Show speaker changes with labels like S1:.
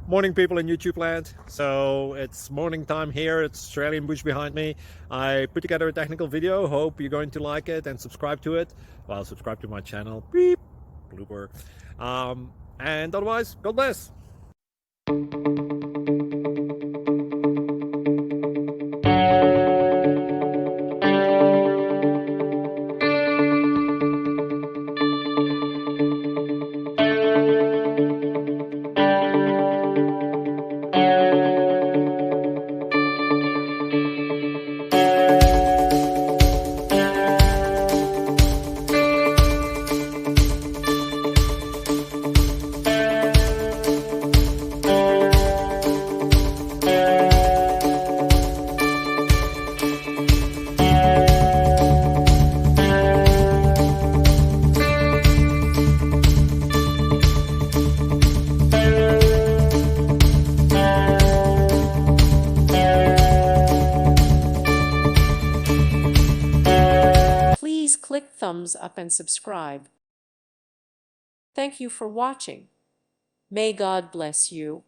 S1: Morning, people in YouTube land. So it's morning time here. It's Australian bush behind me. I put together a technical video. Hope you're going to like it and subscribe to it. Well, subscribe to my channel. Beep, blooper. And otherwise, God bless.
S2: Please click thumbs up and subscribe. Thank you for watching. May God bless you.